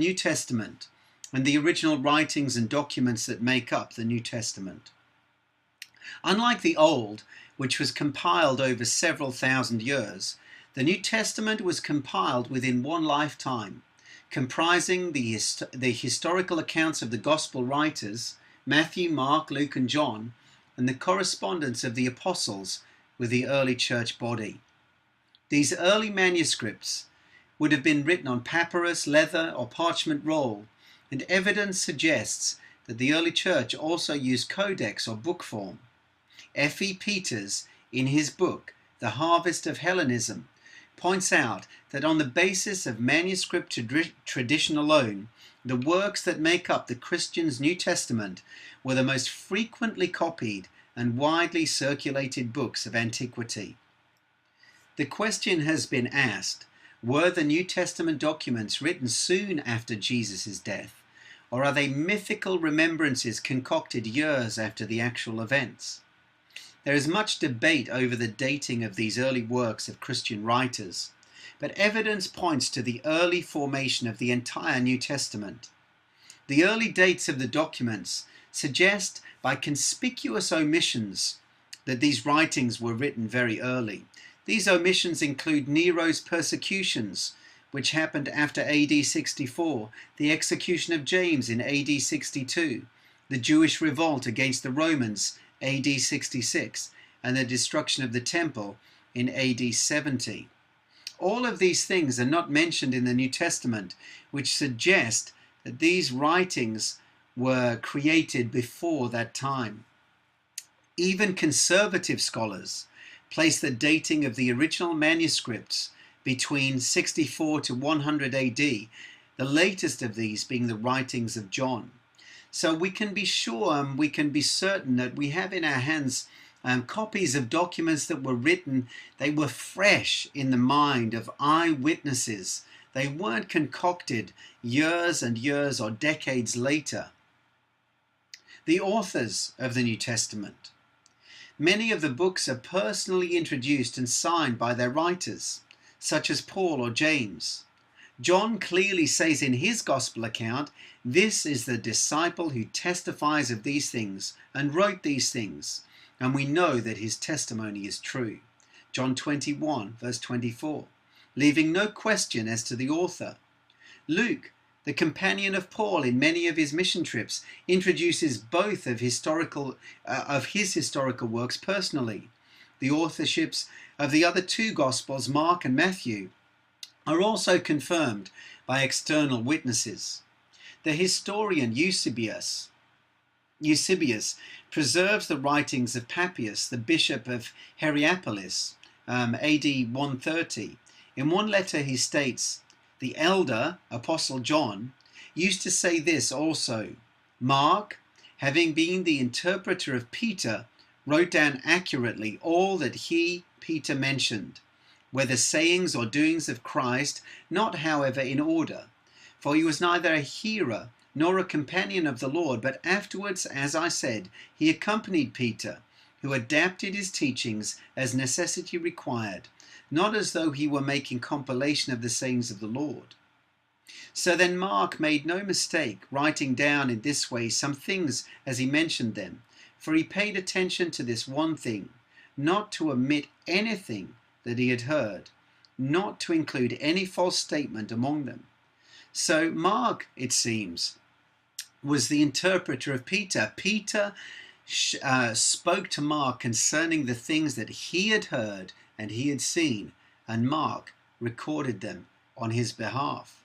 New Testament and the original writings and documents that make up the New Testament. Unlike the Old, which was compiled over several thousand years, the New Testament was compiled within one lifetime, comprising the historical accounts of the Gospel writers, Matthew, Mark, Luke, and John, and the correspondence of the apostles with the early church body. These early manuscripts would have been written on papyrus, leather, or parchment roll, and evidence suggests that the early church also used codex or book form. F.E. Peters, in his book, The Harvest of Hellenism, points out that on the basis of manuscript tradition alone, the works that make up the Christians' New Testament were the most frequently copied and widely circulated books of antiquity. The question has been asked, were the New Testament documents written soon after Jesus' death, or are they mythical remembrances concocted years after the actual events? There is much debate over the dating of these early works of Christian writers, but evidence points to the early formation of the entire New Testament. The early dates of the documents suggest by conspicuous omissions that these writings were written very early. These omissions include Nero's persecutions, which happened after AD 64, the execution of James in AD 62, the Jewish revolt against the Romans AD 66, and the destruction of the temple in AD 70. All of these things are not mentioned in the New Testament, which suggest that these writings were created before that time. Even conservative scholars place the dating of the original manuscripts between 64 to 100 AD, the latest of these being the writings of John. So we can be sure, we can be certain that we have in our hands copies of documents that were written. They were fresh in the mind of eyewitnesses. They weren't concocted years and years or decades later. The authors of the New Testament. Many of the books are personally introduced and signed by their writers, such as Paul or James. John clearly says in his gospel account, "This is the disciple who testifies of these things and wrote these things, and we know that his testimony is true." John 21, verse 24, leaving no question as to the author. Luke, the companion of Paul in many of his mission trips, introduces both of his historical works personally. The authorships of the other two Gospels, Mark and Matthew, are also confirmed by external witnesses. The historian Eusebius preserves the writings of Papias, the bishop of Hierapolis, AD 130. In one letter he states, "The elder, Apostle John, used to say this also: Mark, having been the interpreter of Peter, wrote down accurately all that he, Peter, mentioned, whether sayings or doings of Christ, not however in order. For he was neither a hearer nor a companion of the Lord, but afterwards, as I said, he accompanied Peter, who adapted his teachings as necessity required, not as though he were making compilation of the sayings of the Lord." So then Mark made no mistake writing down in this way some things as he mentioned them, for he paid attention to this one thing, not to omit anything that he had heard, not to include any false statement among them. So Mark, it seems, was the interpreter of Peter. Peter spoke to Mark concerning the things that he had heard and he had seen, and Mark recorded them on his behalf.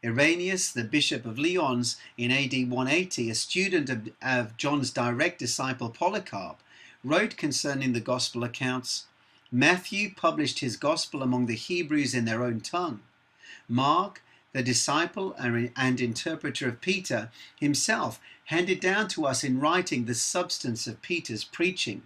Irenaeus, the bishop of Lyons in AD 180, a student of John's direct disciple Polycarp, wrote concerning the gospel accounts, "Matthew published his gospel among the Hebrews in their own tongue. Mark, the disciple and interpreter of Peter, himself handed down to us in writing the substance of Peter's preaching.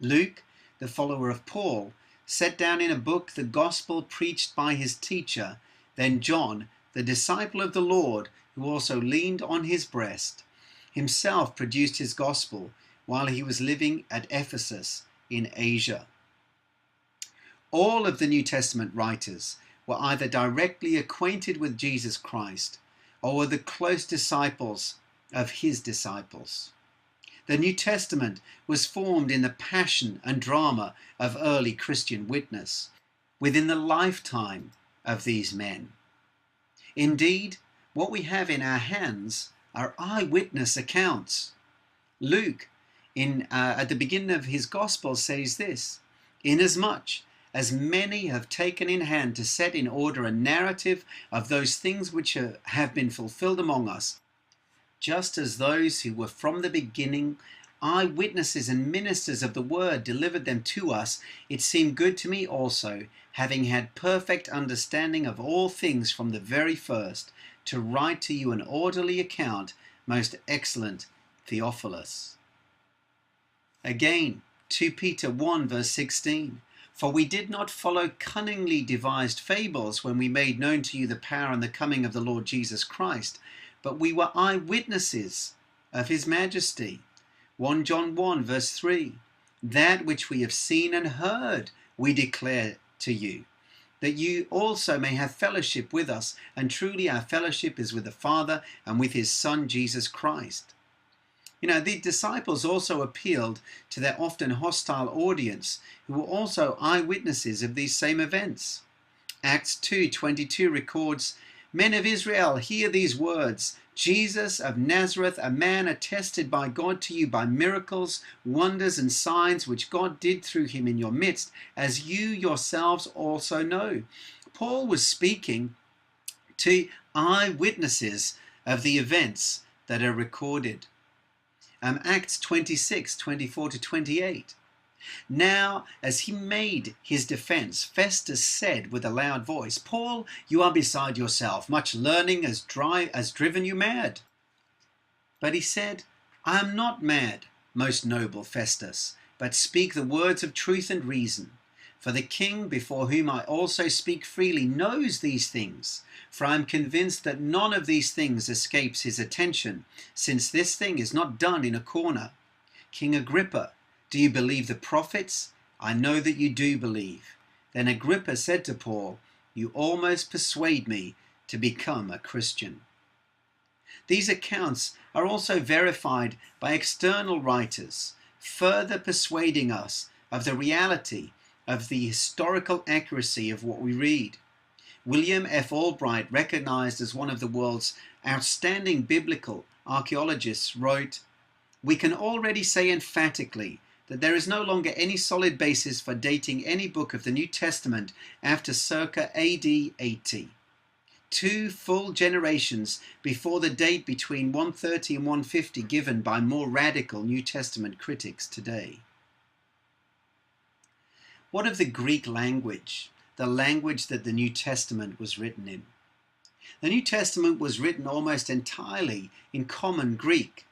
Luke, the follower of Paul, set down in a book the gospel preached by his teacher. Then John, the disciple of the Lord, who also leaned on his breast, himself produced his gospel while he was living at Ephesus in Asia." All of the New Testament writers were either directly acquainted with Jesus Christ or were the close disciples of his disciples. The New Testament was formed in the passion and drama of early Christian witness within the lifetime of these men. Indeed, what we have in our hands are eyewitness accounts. Luke, at the beginning of his gospel, says this: "Inasmuch as many have taken in hand to set in order a narrative of those things which have been fulfilled among us, just as those who were from the beginning eyewitnesses and ministers of the word delivered them to us, it seemed good to me also, having had perfect understanding of all things from the very first, to write to you an orderly account, most excellent Theophilus." Again, 2 Peter 1 verse 16, "For we did not follow cunningly devised fables when we made known to you the power and the coming of the Lord Jesus Christ, but we were eyewitnesses of his majesty." 1 John 1 verse 3, "That which we have seen and heard we declare to you, that you also may have fellowship with us, and truly our fellowship is with the Father and with his Son Jesus Christ." The disciples also appealed to their often hostile audience, who were also eyewitnesses of these same events. Acts 2:22 records, "Men of Israel, hear these words. Jesus of Nazareth, a man attested by God to you by miracles, wonders, and signs which God did through him in your midst, as you yourselves also know." Paul was speaking to eyewitnesses of the events that are recorded. Acts 26:24-28. "Now, as he made his defense, Festus said with a loud voice, 'Paul, you are beside yourself. Much learning has driven you mad.' But he said, 'I am not mad, most noble Festus, but speak the words of truth and reason. For the king, before whom I also speak freely, knows these things. For I am convinced that none of these things escapes his attention, since this thing is not done in a corner. King Agrippa, do you believe the prophets? I know that you do believe." Then Agrippa said to Paul, "You almost persuade me to become a Christian." These accounts are also verified by external writers, further persuading us of the reality of the historical accuracy of what we read. William F. Albright, recognized as one of the world's outstanding biblical archaeologists, wrote, "We can already say emphatically that there is no longer any solid basis for dating any book of the New Testament after circa AD 80. 2 full generations before the date between 130 and 150 given by more radical New Testament critics today." What of the Greek language, the language that the New Testament was written in? The New Testament was written almost entirely in common Greek.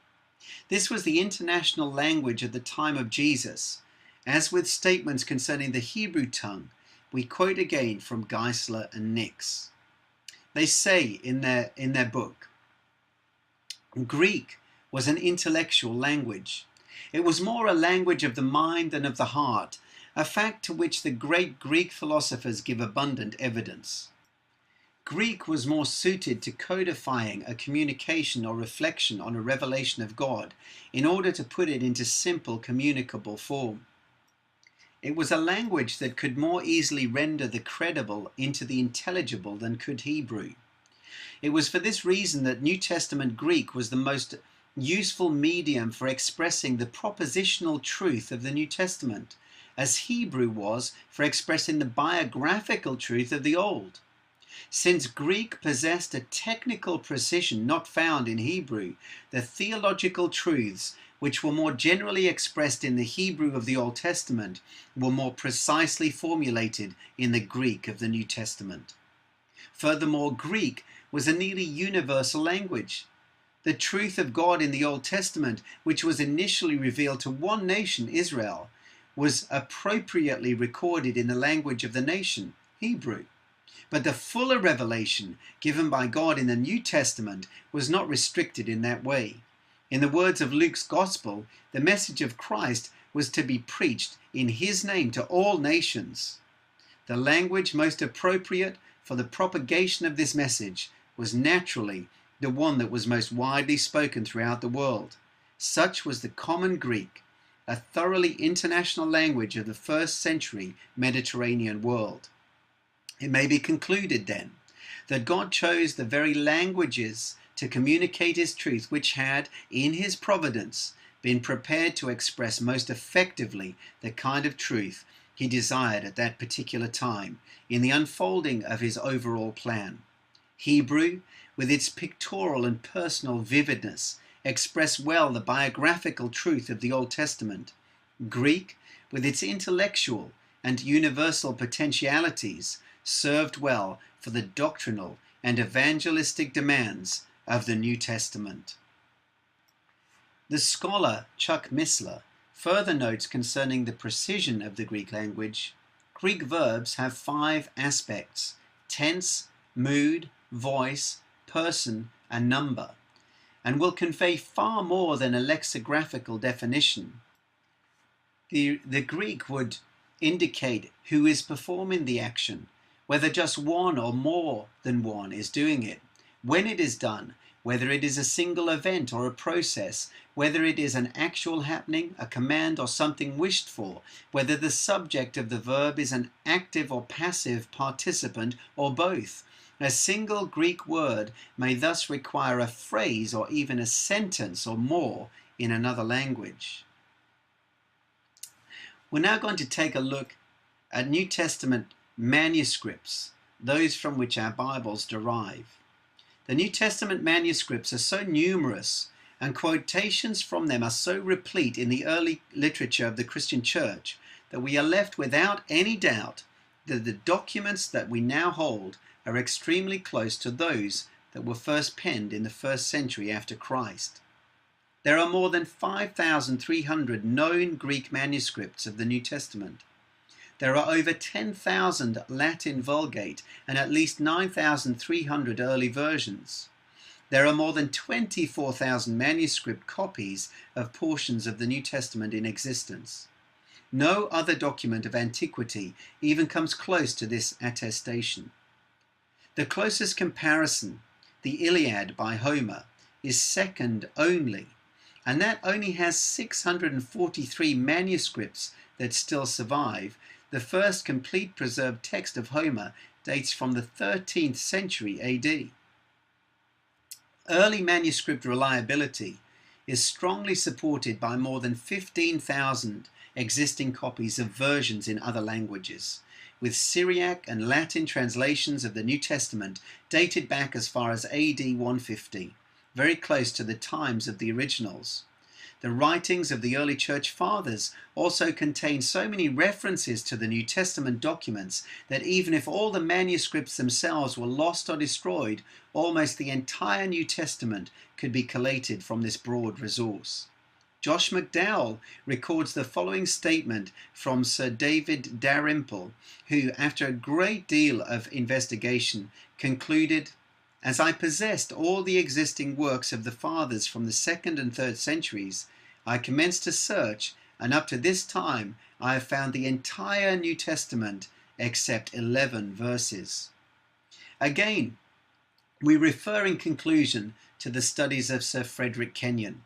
This was the international language at the time of Jesus. As with statements concerning the Hebrew tongue, we quote again from Geisler and Nix. They say in their book, "Greek was an intellectual language. It was more a language of the mind than of the heart, a fact to which the great Greek philosophers give abundant evidence. Greek was more suited to codifying a communication or reflection on a revelation of God in order to put it into simple communicable form. It was a language that could more easily render the credible into the intelligible than could Hebrew. It was for this reason that New Testament Greek was the most useful medium for expressing the propositional truth of the New Testament, as Hebrew was for expressing the biographical truth of the Old. Since Greek possessed a technical precision not found in Hebrew, the theological truths which were more generally expressed in the Hebrew of the Old Testament were more precisely formulated in the Greek of the New Testament. Furthermore, Greek was a nearly universal language. The truth of God in the Old Testament, which was initially revealed to one nation, Israel, was appropriately recorded in the language of the nation, Hebrew. But the fuller revelation given by God in the New Testament was not restricted in that way. In the words of Luke's Gospel, the message of Christ was to be preached in his name to all nations. The language most appropriate for the propagation of this message was naturally the one that was most widely spoken throughout the world. Such was the common Greek, a thoroughly international language of the first century Mediterranean world. It may be concluded then that God chose the very languages to communicate his truth which had, in his providence, been prepared to express most effectively the kind of truth he desired at that particular time in the unfolding of his overall plan. Hebrew, with its pictorial and personal vividness, expressed well the biographical truth of the Old Testament. Greek, with its intellectual and universal potentialities, served well for the doctrinal and evangelistic demands of the New Testament. The scholar Chuck Missler further notes concerning the precision of the Greek language, Greek verbs have 5 aspects: tense, mood, voice, person, and number, and will convey far more than a lexicographical definition. The Greek would indicate who is performing the action, whether just one or more than one is doing it, when it is done, whether it is a single event or a process, whether it is an actual happening, a command, or something wished for, whether the subject of the verb is an active or passive participant, or both. A single Greek word may thus require a phrase or even a sentence or more in another language. We're now going to take a look at New Testament manuscripts, those from which our Bibles derive. The New Testament manuscripts are so numerous and quotations from them are so replete in the early literature of the Christian church that we are left without any doubt that the documents that we now hold are extremely close to those that were first penned in the first century after Christ. There are more than 5,300 known Greek manuscripts of the New Testament. There are over 10,000 Latin Vulgate and at least 9,300 early versions. There are more than 24,000 manuscript copies of portions of the New Testament in existence. No other document of antiquity even comes close to this attestation. The closest comparison, the Iliad by Homer, is second only, and that only has 643 manuscripts that still survive. The first complete preserved text of Homer dates from the 13th century AD. Early manuscript reliability is strongly supported by more than 15,000 existing copies of versions in other languages, with Syriac and Latin translations of the New Testament dated back as far as AD 150, very close to the times of the originals. The writings of the early church fathers also contain so many references to the New Testament documents that even if all the manuscripts themselves were lost or destroyed, almost the entire New Testament could be collated from this broad resource. Josh McDowell records the following statement from Sir David Dalrymple, who, after a great deal of investigation, concluded, "As I possessed all the existing works of the fathers from the 2nd and 3rd centuries, I commenced to search, and up to this time I have found the entire New Testament except 11 verses." Again, we refer in conclusion to the studies of Sir Frederick Kenyon.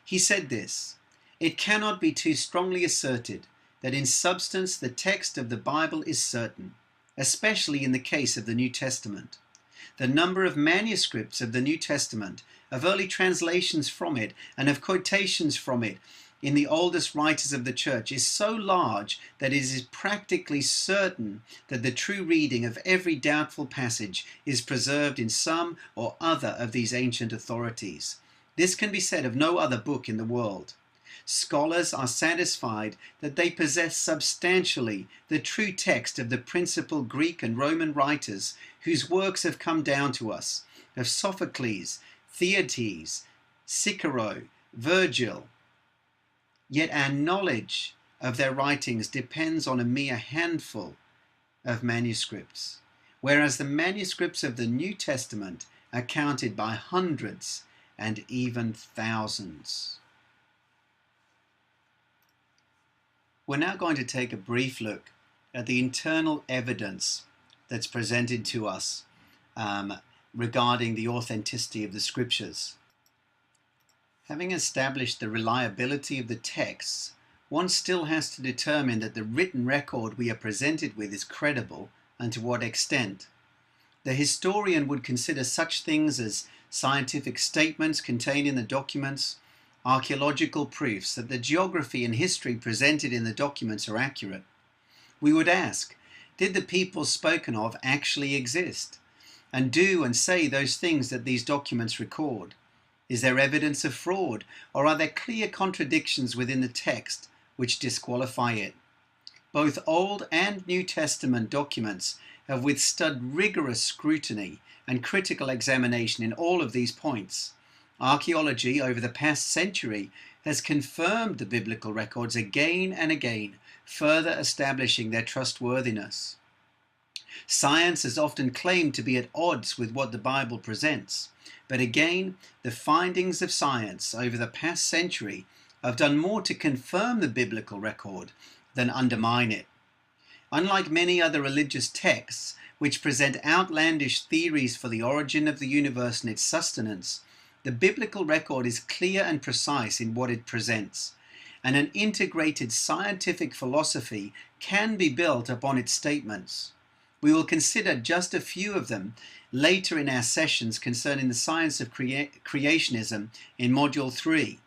He said this: "It cannot be too strongly asserted that in substance the text of the Bible is certain, especially in the case of the New Testament. The number of manuscripts of the New Testament, of early translations from it, and of quotations from it in the oldest writers of the church is so large that it is practically certain that the true reading of every doubtful passage is preserved in some or other of these ancient authorities. This can be said of no other book in the world. Scholars are satisfied that they possess substantially the true text of the principal Greek and Roman writers whose works have come down to us, of Sophocles, Theaetetus, Cicero, Virgil. Yet our knowledge of their writings depends on a mere handful of manuscripts, whereas the manuscripts of the New Testament are counted by hundreds and even thousands." We're now going to take a brief look at the internal evidence that's presented to us regarding the authenticity of the scriptures. Having established the reliability of the texts, one still has to determine that the written record we are presented with is credible, and to what extent. The historian would consider such things as scientific statements contained in the documents, archaeological proofs that the geography and history presented in the documents are accurate. We would ask, did the people spoken of actually exist, and do and say those things that these documents record? Is there evidence of fraud, or are there clear contradictions within the text which disqualify it? Both Old and New Testament documents have withstood rigorous scrutiny and critical examination in all of these points. Archaeology over the past century has confirmed the biblical records again and again, further establishing their trustworthiness. Science has often claimed to be at odds with what the Bible presents, but again, the findings of science over the past century have done more to confirm the biblical record than undermine it. Unlike many other religious texts, which present outlandish theories for the origin of the universe and its sustenance, the biblical record is clear and precise in what it presents, and an integrated scientific philosophy can be built upon its statements. We will consider just a few of them later in our sessions concerning the science of creationism in Module 3.